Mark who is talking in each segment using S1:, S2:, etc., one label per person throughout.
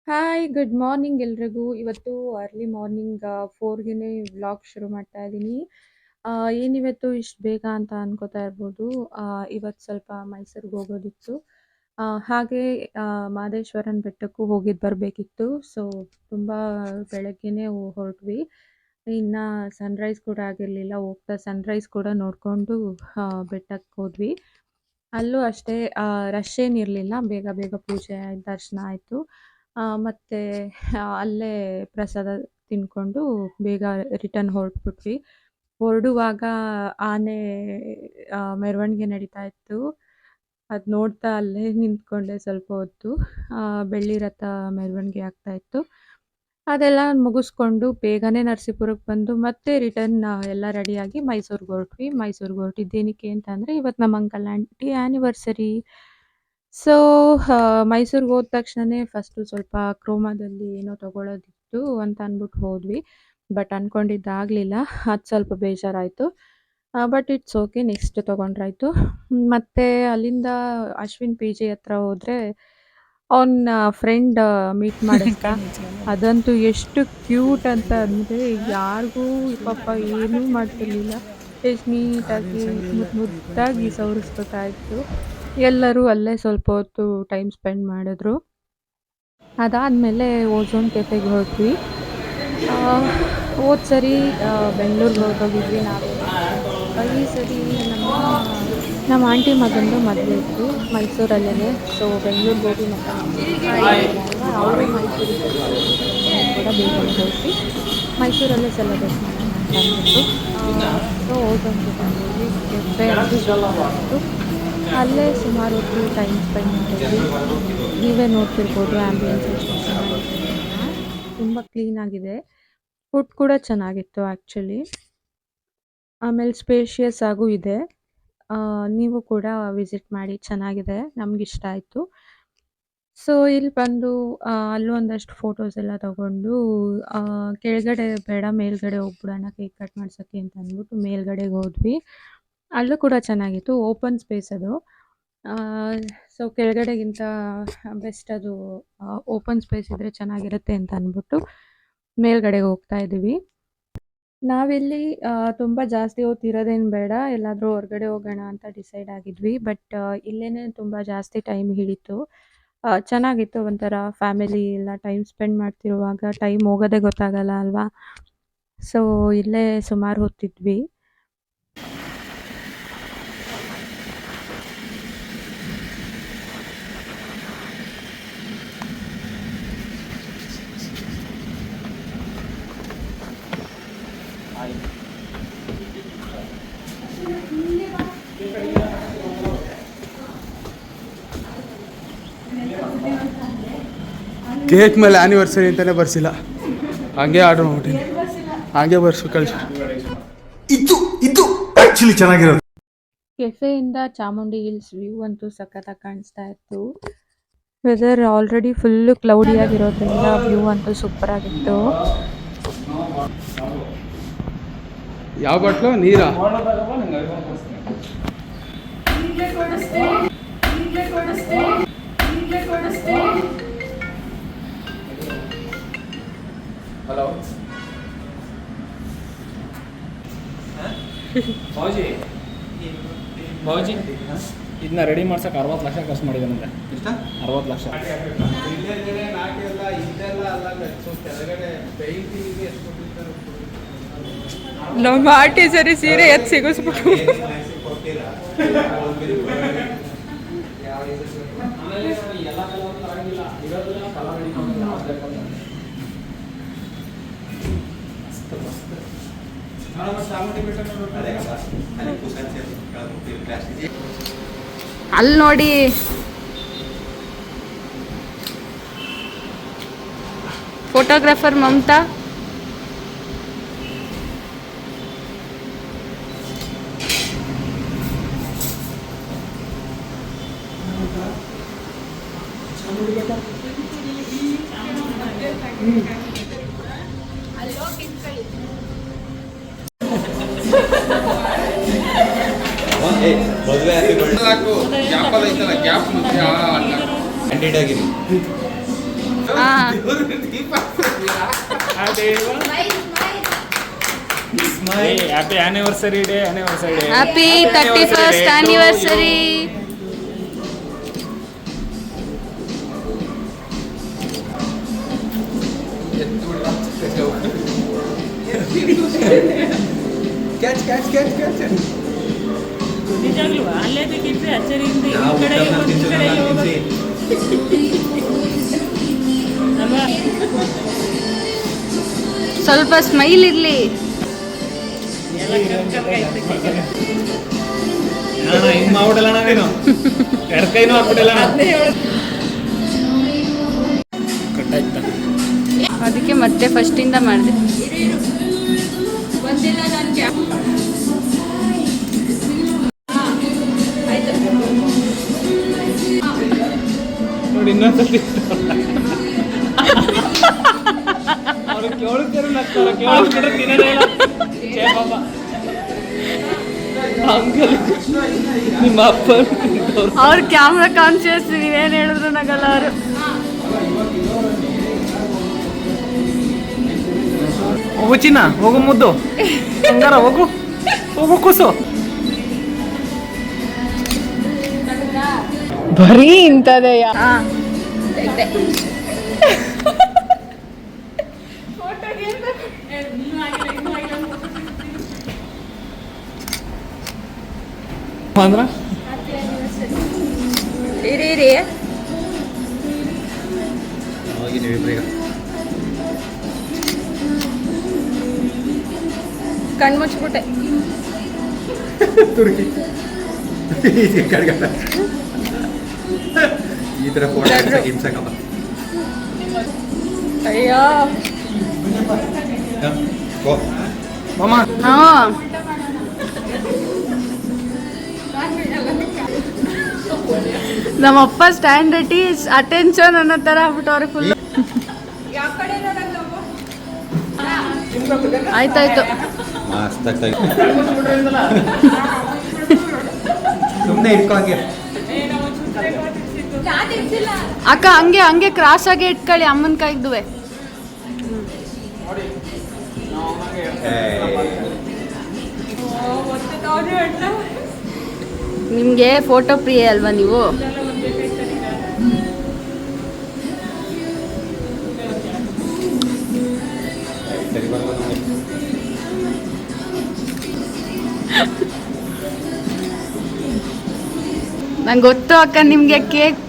S1: Hi, good morning ಎಲ್ರಿಗೂ. ಇವತ್ತು early morning 4ಗೆನೆ vlog ಶುರು ಮಾಡ್ತಾ ಇದ್ದೀನಿ. ಏನಿವತ್ತು ಇಷ್ಟು ಬೇಗ ಅಂತ ಅನ್ಕೋತಾ ಇರ್ಬೋದು. ಇವತ್ತು ಸ್ವಲ್ಪ ಮೈಸೂರಿಗೆ ಹೋಗೋದಿತ್ತು. ಹಾಗೆ ಮಹದೇಶ್ವರನ ಬೆಟ್ಟಕ್ಕೂ ಹೋಗಿದ್ದು ಬರಬೇಕಿತ್ತು. ಸೊ ತುಂಬ ಬೆಳಗ್ಗೆನೇ ಹೊರಟ್ವಿ. ಇನ್ನು ಸನ್ರೈಸ್ ಕೂಡ ಆಗಿರಲಿಲ್ಲ. ಹೋಗ್ತಾ ಸನ್ರೈಸ್ ಕೂಡ ನೋಡಿಕೊಂಡು ಬೆಟ್ಟಕ್ಕೆ ಹೋದ್ವಿ. ಅಲ್ಲೂ ಅಷ್ಟೇ ರಶ್ ಏನಿರಲಿಲ್ಲ. ಬೇಗ ಬೇಗ ಪೂಜೆ ದರ್ಶನ ಆಯಿತು. ಮತ್ತು ಅಲ್ಲೇ ಪ್ರಸಾದ ತಿಂದ್ಕೊಂಡು ಬೇಗ ರಿಟರ್ನ್ ಹೊರಟ್ಬಿಟ್ವಿ. ಹೊರಡುವಾಗ ಆನೆ ಮೆರವಣಿಗೆ ನಡೀತಾ ಇತ್ತು. ಅದು ನೋಡ್ತಾ ಅಲ್ಲೇ ನಿಂತ್ಕೊಂಡೆ ಸ್ವಲ್ಪ ಹೊತ್ತು. ಬೆಳ್ಳಿ ರಥ ಮೆರವಣಿಗೆ ಆಗ್ತಾಯಿತ್ತು. ಅದೆಲ್ಲ ಮುಗಿಸ್ಕೊಂಡು ಬೇಗನೆ ನರಸೀಪುರಕ್ಕೆ ಬಂದು ಮತ್ತೆ ರಿಟರ್ನ್ ಎಲ್ಲ ರೆಡಿಯಾಗಿ ಮೈಸೂರಿಗೆ ಹೊರಟ್ವಿ. ಮೈಸೂರಿಗೆ ಹೊರಟಿದ್ದೇನಕ್ಕೆ ಅಂತಂದರೆ ಇವತ್ತು ನಮ್ಮ ಅಂಕಲ್ ಆಂಟಿ ಆ್ಯನಿವರ್ಸರಿ. ಸೊ ಮೈಸೂರಿಗೆ ಹೋದ ತಕ್ಷಣನೇ ಫಸ್ಟು ಸ್ವಲ್ಪ ಕ್ರೋಮಾದಲ್ಲಿ ಏನೋ ತೊಗೊಳೋದಿತ್ತು ಅಂತ ಅಂದ್ಬಿಟ್ಟು ಹೋದ್ವಿ. ಬಟ್ ಅಂದ್ಕೊಂಡಿದ್ದಾಗಲಿಲ್ಲ. ಅದು ಸ್ವಲ್ಪ ಬೇಜಾರಾಯಿತು. ಬಟ್ ಇಟ್ಸ್ ಓಕೆ, ನೆಕ್ಸ್ಟ್ ತೊಗೊಂಡ್ರಾಯ್ತು. ಮತ್ತು ಅಲ್ಲಿಂದ ಅಶ್ವಿನ್ ಪಿ ಜಿ ಹತ್ರ ಹೋದರೆ ಅವನ ಫ್ರೆಂಡ್ ಮೀಟ್ ಮಾಡಿಸ್ದ. ಅದಂತೂ ಎಷ್ಟು ಕ್ಯೂಟ್ ಅಂತ ಅಂದರೆ ಯಾರಿಗೂ ಪಾಪ ಏನೂ ಮಾಡ್ತಿರ್ಲಿಲ್ಲ. ಎಷ್ಟು ನೀಟಾಗಿ ಮುದ್ದಾಗಿ ಸವರಿಸ್ಕೊತಾ ಇತ್ತು. ಎಲ್ಲರೂ ಅಲ್ಲೇ ಸ್ವಲ್ಪ ಹೊತ್ತು ಟೈಮ್ ಸ್ಪೆಂಡ್ ಮಾಡಿದ್ರು. ಅದಾದಮೇಲೆ ಓಝೋನ್ ಕೆಫೆಗೆ ಹೊರಟ್ವಿ. ಹೋದ ಸರಿ ಬೆಂಗಳೂರಿಗೆ ಹೊರಟೋಗಿದ್ವಿ ನಾವೆಲ್ಲ. ಈ ಸರಿ ನಮ್ಮ ಆಂಟಿ ಮಗಂದು ಮದುವೆ ಇತ್ತು ಮೈಸೂರಲ್ಲೇ. ಸೊ ಬೆಂಗಳೂರಿಗೆ ಹೋಗಿ ಮತ್ತೆ ಅವರು ಮೈಸೂರಿಗೆ ಕೂಡ ಬೇಗನೆ ಹೋಗಿ ಮೈಸೂರಲ್ಲೇ ಸೆಲೆಬ್ರೇಟ್ ಮಾಡೋಣ ಅಂತ ಅಂದ್ಬಿಟ್ಟು ಸೊ ಓಝೋನ್ ಕೆಫೆಗೆ ಕೆಫೆ ಅಂತೂ ಅಲ್ಲೇ ಸುಮಾರು ಹೊತ್ತು ಟೈಮ್ ಸ್ಪೆಂಡ್ ಮಾಡಿದ್ವಿ. ನೀವೇ ನೋಡ್ತಿರ್ಬೋದು ಆ್ಯಂಬಿಯನ್ಸ್ ಎಷ್ಟು ಚೆನ್ನಾಗಿದೆ ಅಂತ. ತುಂಬ ಕ್ಲೀನಾಗಿದೆ. ಫುಡ್ ಕೂಡ ಚೆನ್ನಾಗಿತ್ತು ಆ್ಯಕ್ಚುಲಿ. ಆಮೇಲೆ ಸ್ಪೇಷಿಯಸ್ ಆಗೂ ಇದೆ. ನೀವು ಕೂಡ ವಿಸಿಟ್ ಮಾಡಿ, ಚೆನ್ನಾಗಿದೆ, ನಮಗಿಷ್ಟ ಆಯಿತು. ಸೊ ಇಲ್ಲಿ ಬಂದು ಅಲ್ಲೂ ಒಂದಷ್ಟು ಫೋಟೋಸ್ ಎಲ್ಲ ತಗೊಂಡು ಕೆಳಗಡೆ ಬೇಡ ಮೇಲ್ಗಡೆ ಹೋಗ್ಬಿಡೋಣ ಕೇಕ್ ಕಟ್ ಮಾಡ್ಸೋಕ್ಕೆ ಅಂತ ಅಂದ್ಬಿಟ್ಟು ಮೇಲ್ಗಡೆಗೆ ಹೋದ್ವಿ. ಅಲ್ಲೂ ಕೂಡ ಚೆನ್ನಾಗಿತ್ತು. ಓಪನ್ ಸ್ಪೇಸ್ ಅದು. ಸೊ ಕೆಳಗಡೆಗಿಂತ ಬೆಸ್ಟ್ ಅದು ಓಪನ್ ಸ್ಪೇಸ್ ಇದ್ದರೆ ಚೆನ್ನಾಗಿರುತ್ತೆ ಅಂತ ಅಂದ್ಬಿಟ್ಟು ಮೇಲ್ಗಡೆಗೆ ಹೋಗ್ತಾ ಇದ್ದೀವಿ. ನಾವಿಲ್ಲಿ ತುಂಬ ಜಾಸ್ತಿ ಹೊತ್ತು ಇರೋದೇನು ಬೇಡ, ಎಲ್ಲಾದರೂ ಹೊರಗಡೆ ಹೋಗೋಣ ಅಂತ ಡಿಸೈಡ್ ಆಗಿದ್ವಿ. ಬಟ್ ಇಲ್ಲೇ ತುಂಬ ಜಾಸ್ತಿ ಟೈಮ್ ಹಿಡಿತು. ಚೆನ್ನಾಗಿತ್ತು. ಒಂಥರ ಫ್ಯಾಮಿಲಿ ಎಲ್ಲ ಟೈಮ್ ಸ್ಪೆಂಡ್ ಮಾಡ್ತಿರುವಾಗ ಟೈಮ್ ಹೋಗೋದೇ ಗೊತ್ತಾಗಲ್ಲ ಅಲ್ವಾ. ಸೊ ಇಲ್ಲೇ ಸುಮಾರು ಹೊತ್ತಿದ್ವಿ.
S2: ಕೇಕ್ ಮೇಲೆ ಆ್ಯನಿವರ್ಸರಿ ಅಂತಲೇ ಬರ್ಸಿಲ್ಲ, ಹಾಗೆ ಆರ್ಡ್ರ್ ಮಾಡ್ಬಿಟ್ಟಿನಿ. ಹಾಗೆ ಬರ್ಸು ಕಳಿಸು. ಇದು ಇದು ಆ್ಯಕ್ಚುಲಿ ಚೆನ್ನಾಗಿರೋದು.
S1: ಕೆಫೆಯಿಂದ ಚಾಮುಂಡಿ ಹಿಲ್ಸ್ ವ್ಯೂ ಅಂತೂ ಸಖತ್ತಾಗಿ ಕಾಣಿಸ್ತಾ ಇತ್ತು. ವೆದರ್ ಆಲ್ರೆಡಿ ಫುಲ್ಲು ಕ್ಲೌಡಿಯಾಗಿರೋದ್ರಿಂದ ವ್ಯೂ ಅಂತೂ ಸೂಪರಾಗಿತ್ತು.
S2: ಯಾವ ಬಾಟ್ಲು ನೀರಾ? ಹಲೋ
S3: ಬಾಜಿ ಇದನ್ನ ರೆಡಿ ಮಾಡ್ಸಕ್ಕೆ 60 ಲಕ್ಷ ಖರ್ಚು ಮಾಡಿದ್ದಾನಂತೆ. 60 ಲಕ್ಷ.
S1: ನಮ್ಮ ಆರ್ಟಿ ಸರಿ ಸೀರೆ ಎತ್ತು ಸಿಗಿಸ್ಬಿಟ್ಟು ಅಲ್ಲಿ ನೋಡಿ. ಫೋಟೋಗ್ರಾಫರ್ ಮಮತಾ.
S2: ಮದುವೆ
S3: happy anniversary day.
S4: Happy 31st anniversary.
S5: ನಿಜಾಗ್ಲೂ ಅಲ್ಲೇ ಬೇಕಿದ್ರೆ ಅಚ್ಚರಿಯಿಂದ ಈ ಕಡೆ ಒಂದು ಕಡೆ
S4: ಸ್ವಲ್ಪ ಸ್ಮೈಲ್ ಇರ್ಲಿ.
S3: ಹಿಂಗ್ ಮಾಡ್ಬಿಡಲ್ಲ ನೀನು, ಎರಡು ಕೈನೂ ಹಾಕ್ಬಿಡಲ್ಲ. ಕಟ್ಟಾಯ್ತಾ?
S4: ಅದಕ್ಕೆ ಮತ್ತೆ ಫಸ್ಟಿಂದ ಮಾಡಿದೆ.
S3: ನೋಡಿ ಇನ್ನೊಂದ್ಸತಿ ಅವ್ರು ಕೇಳಿದ್ರು ನಗ್ತಾರೆ, ಕೇಳಿಸ್ಬಿಟ್ರೆ ತಿನ್ನೋದೇ ಇಲ್ಲ. ಛೇ ಪಾಪ. ಅಂಕಲ್ ನಿಮ್ಮ ಅಪ್ಪ
S4: ಅವ್ರ ಕ್ಯಾಮ್ರಾ ಕಾನ್ಶಿಯಸ್, ನೀವೇನು ಹೇಳಿದ್ರು ನಗಲ್ಲ ಅವರು.
S3: ಹೋಗು ಚಿನ್ನ, ಹೋಗು ಮುದ್ದು ಹಂಗಾರ, ಹೋಗು ಹೋಗು ಕೂಸು.
S4: ಬರೀ ಇಂಥದೆಯಾ?
S3: ಅಂದ್ರ
S1: ಇರಿ ಕಣ್ಣು ಮುಚ್ಬಿಟ್ಟೆ.
S2: ತುರ್ಕಿ ಈ ಥರ ಫೋಟೋ ಹಿಂಸಕಪ್ಪ.
S1: ಅಯ್ಯೋ
S3: ಮಾಮ
S4: ಹಾಂ, ನಮ್ಮಪ್ಪ ಸ್ಟ್ಯಾಂಡರ್ಡ್ ಈಸ್ ಅಟೆನ್ಷನ್ ಅನ್ನೋ ಥರ ಆಗ್ಬಿಟ್ಟವ್ರೆ ಫುಲ್. ಆಯ್ತಾಯ್ತು.
S2: ಸುಮ್ಮನೆ ಇಟ್ಕೊಂಗೆ
S4: ಅಕ್ಕ, ಹಂಗೆ ಹಂಗೆ ಕ್ರಾಸ್ ಆಗಿ ಇಟ್ಕೊಳ್ಳಿ ಅಮ್ಮನ ಕೈದುವೆ. ನಿಮಗೆ ಫೋಟೋ ಪ್ರಿಯ ಅಲ್ವಾ ನೀವು? ನಂಗೆ ಗೊತ್ತು ಅಕ್ಕ ನಿಮಗೆ cake.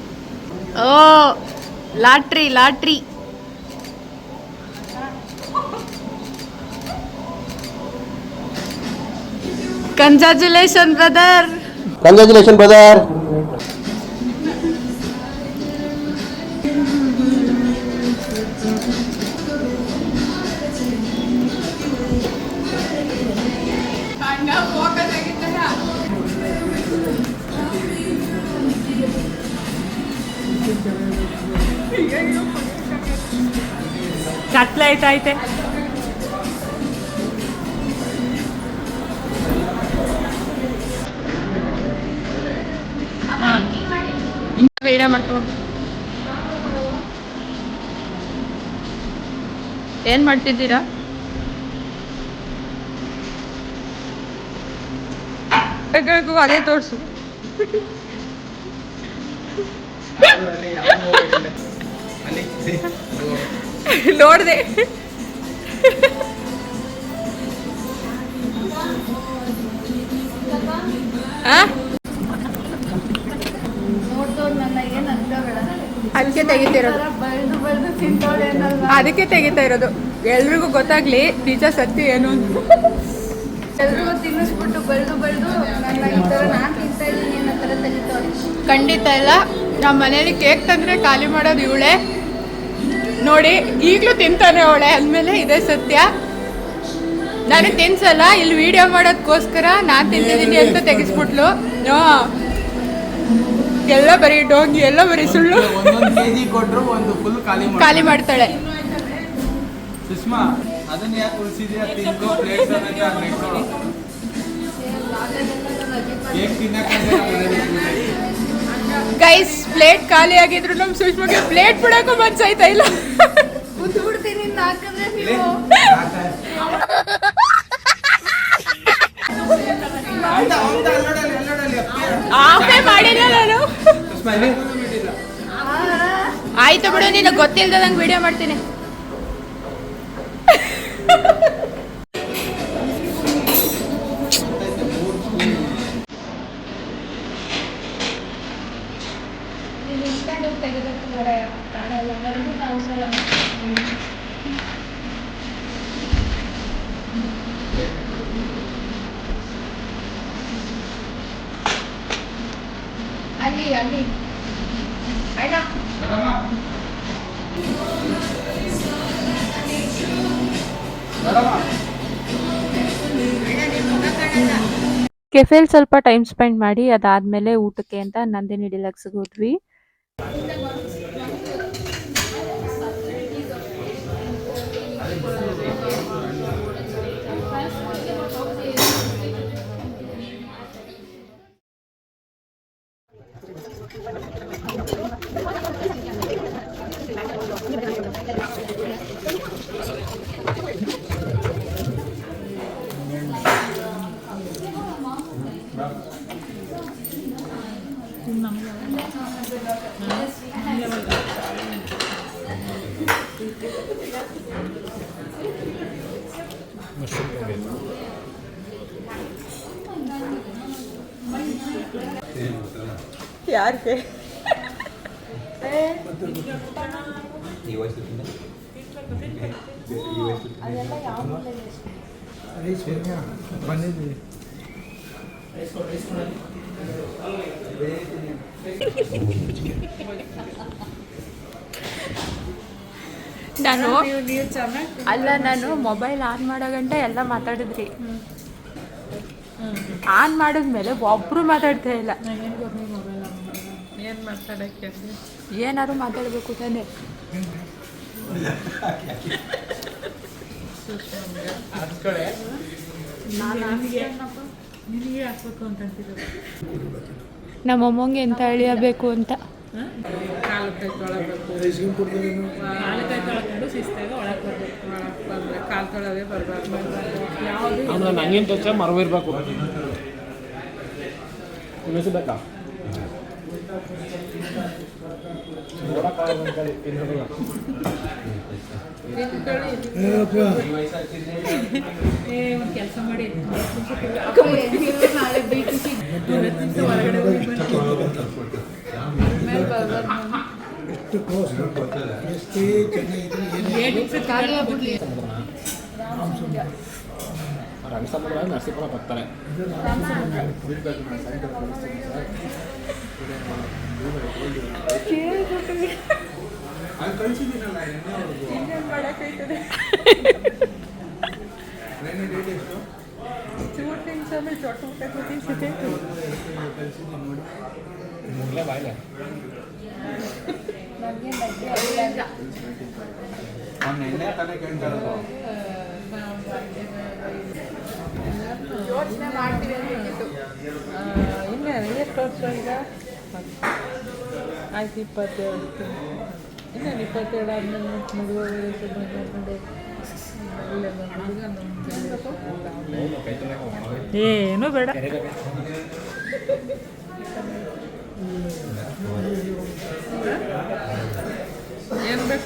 S4: Oh lottery. Congratulation brother.
S5: ಕತ್ಲೈತೈತೆ.
S1: ವೀಡಿಯೋ ಮಾಡ್ಕೊ. ಏನ್ ಮಾಡ್ತಿದ್ದೀರಾ? ಅದೇ ತೋರ್ಸು. ನೋಡ್ದೆ. ಅದಕ್ಕೆ ತೆಗಿತಾ ಇರೋದು ಎಲ್ರಿಗೂ ಗೊತ್ತಾಗ್ಲಿ ನಿಜ ಸತ್ಯ ಏನು ಅಂತ.
S4: ಎಲ್ರಿಗೂ ತಿನ್ನಿಸ್ಬಿಟ್ಟು ಬೆಳೆದು ನಾನು ತಿಂತಾ ಇದ್ದೀನಿ ಅನ್ನೋ ಥರ ತೆಗಿತಾವ್ರೆ.
S1: ಖಂಡಿತ ಇಲ್ಲ. ನಮ್ಮ ಮನೇಲಿ ಕೇಕ್ ತಂದ್ರೆ ಖಾಲಿ ಮಾಡೋದು ಇವಳೆ ನೋಡಿ. ಈಗಲೂ ತಿಂತಾನೆ ಅವಳೆ ಅಂದಮೇಲೆ ಇದೇ ಸತ್ಯ. ನನಗೆ ತಿನ್ಸಲ್ಲ, ಇಲ್ಲಿ ವಿಡಿಯೋ ಮಾಡೋದಕ್ಕೋಸ್ಕರ ನಾನು ತಿಂತಿದ್ದೀನಿ ಅಂತ ತೆಗಿಸ್ಬಿಟ್ಲು. ಎಲ್ಲ ಬರೀ ಡೋಂಗಿ, ಎಲ್ಲ ಬರೀ ಸುಳ್ಳು.
S3: ಕೊಟ್ಟರು ಒಂದು ಫುಲ್
S1: ಖಾಲಿ ಮಾಡ್ತಾಳೆ.
S3: ಸುಷ್ಮಾ ಅದನ್ನ ಯಾಕೆ ಉಳಿಸಿದ್ಯಾ? ತಿನ್ಕೋ ಪ್ಲೇಟ್ ಕೇಕ್ ತಿನ್ನಕ್ಕೆ
S4: ಗೈಸ್ ಪ್ಲೇಟ್ ಖಾಲಿ ಆಗಿದ್ರು ನಮ್ಮ ಸುಷ್ಮಾಗೆ ಪ್ಲೇಟ್ ಬಿಡಕ್ಕೂ ಮನ್ಸಾಯ್ತಾ ಇಲ್ಲ. ಕೂತು ಬಿಡ್ತೀನಿ ಹಾಕಿದ್ರೆ ನೀವು. ಆಫೇ ಮಾಡಿಲ್ಲ ನಾನು. ಆಯ್ತು ಬಿಡು, ನಿನಗೆ ಗೊತ್ತಿಲ್ದಂಗೆ ವಿಡಿಯೋ ಮಾಡ್ತೀನಿ. ಅಲ್ಲಿ ಅಲ್ಲಿ ಅಣ್ಣ
S1: ಕೆಫೆಲ್ ಸ್ವಲ್ಪ ಟೈಮ್ ಸ್ಪೆಂಡ್ ಮಾಡಿ ಅದಾದ್ಮೇಲೆ ಊಟಕ್ಕೆ ಅಂತ ನಂದಿನಿ ಡಿಲಕ್ಸ್ಗೆ ಹೋದ್ವಿ. ಯಾರಿಗೆ
S2: ಬಂದಿದ್ವಿ.
S1: ನಾನು ಮೊಬೈಲ್ ಆನ್ ಮಾಡೋ ಗಂಟೆ ಎಲ್ಲ ಮಾತಾಡಿದ್ರಿ. ಆನ್ ಮಾಡಿದ್ಮೇಲೆ ಒಬ್ರು ಮಾತಾಡ್ತಾ ಇಲ್ಲ.
S5: ಏನು ಮಾತಾಡೋಕ್ಕೆ
S1: ಏನಾದ್ರು ಮಾತಾಡಬೇಕು ತಾನೆ.
S5: ನಿನಗೆ ಹಾಕ್ಬೇಕು ಅಂತ ಅಂತಿದ್ರು.
S1: ನಮ್ಮಮ್ಮಂಗೆ ಎಂತ ಅಳಿಯಬೇಕು ಅಂತ.
S5: ಕಾಲು ಕೈ ತೊಳಬೇಕು, ಕಾಲು ಕೈ ತೊಳ್ಕೊಂಡು ಶಿಸ್ತಾಗ ಒಳಗೆ ಬರಬೇಕು. ಒಳಗೆ ಬಂದರೆ ಕಾಲು ತೊಳವೇ ಬರಬಾರ್ದು. ಯಾವುದು
S3: ಆಮೇಲೆ ನಂಗೇನು ಟಚ್ ಮರವಿರ್ಬೇಕು. ಬೇಕಾ
S5: ಒಂದು ಕೆಲಸ ಮಾಡಿ
S3: ರಂಗಸಮುದ್ರ ನರಸೀಪುರ ಬರ್ತಾರೆ. ಮುಗ್ಲೇ ಬಾಯ್ಲೆ
S4: ಯೋಚನೆ ಮಾಡ್ತೀವಿ ಅಂತಿತ್ತು.
S5: ಇನ್ನು ಎಷ್ಟು ವರ್ಷ ಈಗ? ಆಯ್ತು 27. ಇನ್ನು 27 ಆದ್ಮೇಲೆ ಮದುವೆ ಏನು ಬೇಡ. ಏನು ಬೇಕು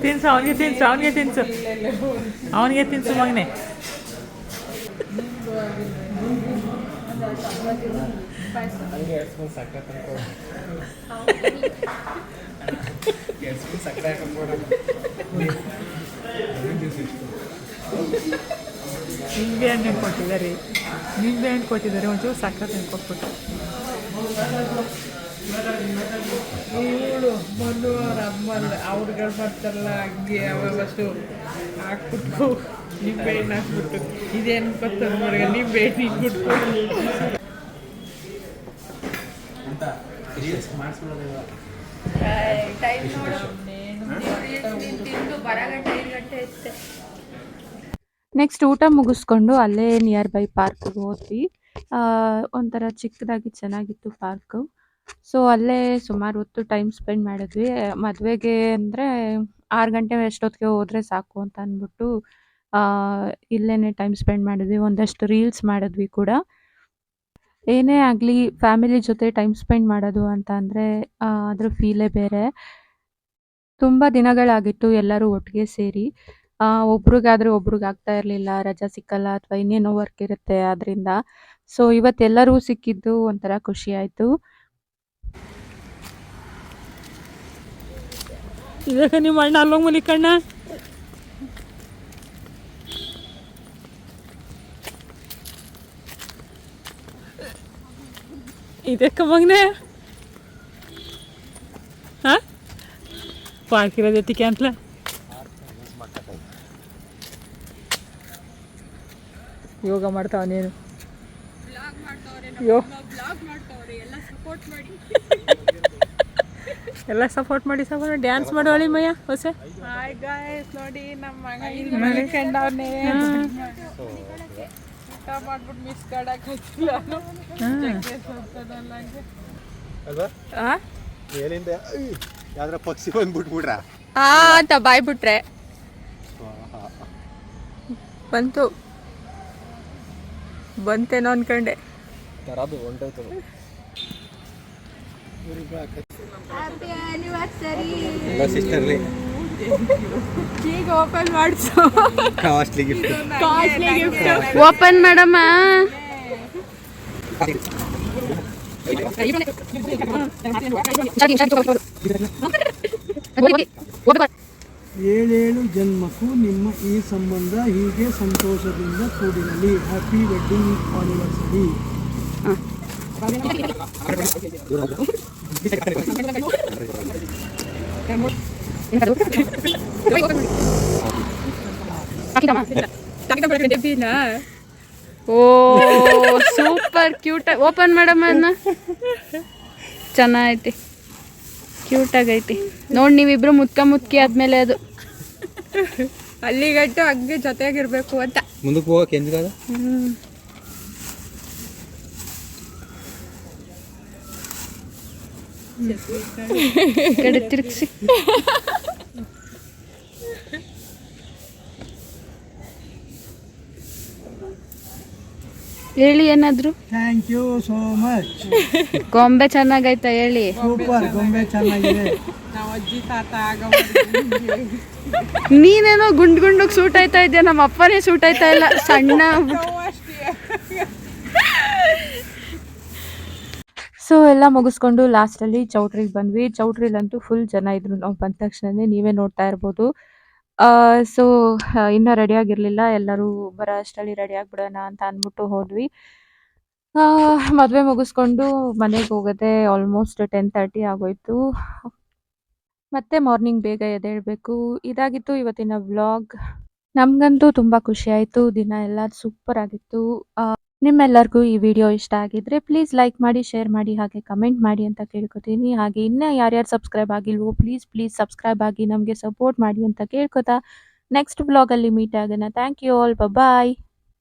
S5: ತಿನ್ಸು, ಅವನಿಗೆ ತಿನ್ಸು, ಅವನಿಗೆ ತಿನ್ಸು, ಅವನಿಗೆ ತಿನ್ಸು ಮಗನೆ.
S3: ಸಕ್ಕರೆ ಹಾಕೊಂಡ್ಬಿಡ.
S5: ನಿಂಬೆ ಹಣ್ಣು ಕೊಟ್ಟಿದ್ದಾರೆ, ನಿಂಬೆ ಹಣ್ಣು ಕೊಟ್ಟಿದ್ದಾರೆ, ಒಂಚೂರು ಸಕ್ಕರೆ ಹಣ್ಣು ಕೊಟ್ಬಿಟ್ಟು. ಇವಳು ಮೊನ್ನುವರ ಅಮ್ಮಲ್ಲ ಅವ್ರುಗಳು ಬರ್ತಾರಲ್ಲ ಹಂಗೆ ಅವಷ್ಟು ಹಾಕ್ಬಿಟ್ಟು ನಿಂಬೆ ಹಣ್ಣು ಹಾಕ್ಬಿಟ್ಟು ಇದೇನು ಗೊತ್ತಲ್ಲ ನೋಡ್ಗ ನಿಂಬೆ ಹಣ್ಣು ಹಿಂಗ್ಬಿಟ್ಟು
S4: ಟೈಮ್ ನೋಡು. ತಿಂದು ಬರಗಂಟೆ 5 ಗಂಟೆ ಇತ್ತೆ.
S1: ನೆಕ್ಸ್ಟ್ ಊಟ ಮುಗಿಸ್ಕೊಂಡು ಅಲ್ಲೇ ನಿಯರ್ ಬೈ ಪಾರ್ಕ್ಗೆ ಹೋದ್ವಿ. ಒಂಥರ ಚಿಕ್ಕದಾಗಿ ಚೆನ್ನಾಗಿತ್ತು ಪಾರ್ಕು. ಸೊ ಅಲ್ಲೇ ಸುಮಾರು ಹೊತ್ತು ಟೈಮ್ ಸ್ಪೆಂಡ್ ಮಾಡಿದ್ವಿ. ಮದುವೆಗೆ ಅಂದರೆ 6 ಗಂಟೆ ಅಷ್ಟೊತ್ತಿಗೆ ಹೋದರೆ ಸಾಕು ಅಂತ ಅಂದ್ಬಿಟ್ಟು ಇಲ್ಲೇ ಟೈಮ್ ಸ್ಪೆಂಡ್ ಮಾಡಿದ್ವಿ. ಒಂದಷ್ಟು ರೀಲ್ಸ್ ಮಾಡಿದ್ವಿ ಕೂಡ. ಏನೇ ಆಗಲಿ ಫ್ಯಾಮಿಲಿ ಜೊತೆ ಟೈಮ್ ಸ್ಪೆಂಡ್ ಮಾಡೋದು ಅಂತ ಅಂದರೆ ಅದ್ರ ಫೀಲೇ ಬೇರೆ. ತುಂಬ ದಿನಗಳಾಗಿತ್ತು ಎಲ್ಲರೂ ಒಟ್ಟಿಗೆ ಸೇರಿ. ಒಬ್ರಿಗಾದ್ರೆ ಒಬ್ರಿಗೆ ಆಗ್ತಾ ಇರಲಿಲ್ಲ, ರಜಾ ಸಿಕ್ಕಲ್ಲ ಅಥವಾ ಇನ್ನೇನೋ ವರ್ಕ್ ಇರುತ್ತೆ ಅದರಿಂದ. ಸೊ ಇವತ್ತೆಲ್ಲರೂ ಸಿಕ್ಕಿದ್ದು ಒಂಥರ ಖುಷಿ ಆಯಿತು.
S5: ಇದಕ್ಕೆ ನಿಮ್ಮ ಅಣ್ಣ ಅಲ್ಲೋಗಿ ಮಲಿಕಣ್ಣ. ಇದಕ್ಕೆ ಮಗನೆ ಹಾಂ ಪಾರ್ಕ್ ಇರೋದಕ್ಕೆ ಅಂತಲ ಯೋಗ ಮಾಡ್ತಾವನೇನು ಎಲ್ಲ ಸಪೋರ್ಟ್ ಮಾಡಿ ಡ್ಯಾನ್ಸ್ ಮಾಡೋಳಿ ಮಯ್ಯ ಹೊಸ. ಹಾಯ್ ಗಾಯ್ಸ್, ನೋಡಿ ನಮ್ಮ ಮಗ ಇಲ್ಲಿ ಮನೆ ಕಂಡವನೇ. ಊಟ ಮಾಡ್ಬಿಟ್ಟು ಮಿಸ್ ಕಾಡಕ್ಕೆ
S6: ಯಾವ್ದಾರ ಪಕ್ಷಿ ಬಂದ್ಬಿಟ್ಬಿಡ್ರ
S4: ಅಂತ ಬಾಯ್ಬಿಟ್ರೆ ಬಂತೇನೋ ಅನ್ಕೊಂಡೆ.
S3: ತರದು ಹೊಂಟೋಯ್ತು.
S6: ಎಲ್ಲ ಸಿಸ್ಟರ್ಲಿ
S4: ಈಗ ಓಪನ್ ಮಾಡಿಸು.
S6: Costly gift.
S4: ಓಪನ್ ಮಾಡಮ್ಮ.
S7: ಏಳೇಳು ಜನ್ಮಕ್ಕೂ ನಿಮ್ಮ ಈ ಸಂಬಂಧ ಹೀಗೆ ಸಂತೋಷದಿಂದ ಕೂಡಿರಲಿ. Happy wedding anniversary.
S4: Oh super cute. Open ಮಾಡಮ್ಮ ಅದನ್ನ. ಚೆನ್ನಾಗೈತಿ, ಕ್ಯೂಟ್ ಆಗೈತಿ. ನೋಡಿ ನೀವಿಬ್ರು ಮುತ್ಕಿ ಆದ್ಮೇಲೆ ಅದು ಅಲ್ಲಿಗಟ್ಟು ಹಂಗೆ ಜೊತೆಗಿರ್ಬೇಕು ಅಂತ.
S6: ಮುಂದಕ್ಕೆ ಹೋಗಕ್ಕೆ ಎಂಜಾದ
S4: ಕಡೆ ತಿರುಗಿಸಿ ಹೇಳಿ ಏನಾದ್ರು.
S7: Thank you so much.
S4: ಗೊಂಬೆ ಚೆನ್ನಾಗೈತಾ ಹೇಳಿ.
S7: ಸೂಪರ್, ಗೊಂಬೆ ಚೆನ್ನಾಗಿದೆ.
S5: ನಾವು ಅಜ್ಜಿ ತಾತ ಆಗ
S4: ನೀನೇನೋ ಗುಂಡಿಗೆ ಸೂಟ್ ಆಯ್ತಾ ಇದೆಯಾ, ನಮ್ಮ ಅಪ್ಪನೇ ಸೂಟ್ ಆಯ್ತಾ ಇಲ್ಲ, ಸಣ್ಣ.
S1: ಸೊ ಎಲ್ಲ ಮುಗಿಸ್ಕೊಂಡು ಲಾಸ್ಟಲ್ಲಿ ಚೌಟ್ರಿಗೆ ಬಂದ್ವಿ. ಚೌಟ್ರಿಲಂತೂ ಫುಲ್ ಜನ ಇದ್ರು. ನಾವು ಬಂದ ತಕ್ಷಣನೇ ನೀವೇ ನೋಡ್ತಾ ಇರ್ಬೋದು. ಸೊ ಇನ್ನೂ ರೆಡಿಯಾಗಿರಲಿಲ್ಲ. ಎಲ್ಲರೂ ಬರೋ ಅಷ್ಟರಲ್ಲಿ ರೆಡಿ ಆಗಿಬಿಡೋಣ ಅಂತ ಅಂದ್ಬಿಟ್ಟು ಹೋದ್ವಿ. ಮದುವೆ ಮುಗಿಸ್ಕೊಂಡು ಮನೆಗೆ ಹೋಗೋದೇ ಆಲ್ಮೋಸ್ಟ್ 10:30 ಆಗೋಯ್ತು. ಮತ್ತೆ ಮಾರ್ನಿಂಗ್ ಬೇಗ ಎದ್ದೇಳಬೇಕು. ಇದಾಗಿತ್ತು ಇವತ್ತಿನ ವ್ಲಾಗ್. ನಮಗಂತೂ ತುಂಬ ಖುಷಿ ಆಯಿತು. ದಿನ ಎಲ್ಲ ಸೂಪರ್ ಆಗಿತ್ತು. ನಿಮ್ಮೆಲ್ಲರಿಗೂ ಈ ವಿಡಿಯೋ ಇಷ್ಟ ಆಗಿದ್ರೆ ಪ್ಲೀಸ್ ಲೈಕ್ ಮಾಡಿ, ಶೇರ್ ಮಾಡಿ, ಹಾಗೆ ಕಮೆಂಟ್ ಮಾಡಿ ಅಂತ ಕೇಳ್ಕೊತೀನಿ. ಹಾಗೆ ಇನ್ನೂ ಯಾರ್ಯಾರು ಸಬ್ಸ್ಕ್ರೈಬ್ ಆಗಿಲ್ವೋ ಪ್ಲೀಸ್ ಸಬ್ಸ್ಕ್ರೈಬ್ ಆಗಿ ನಮಗೆ ಸಪೋರ್ಟ್ ಮಾಡಿ ಅಂತ ಕೇಳ್ಕೊತಾ ನೆಕ್ಸ್ಟ್ ವ್ಲಾಗಲ್ಲಿ ಮೀಟ್ ಆಗೋಣ. Thank you all. ಬಾಯ್.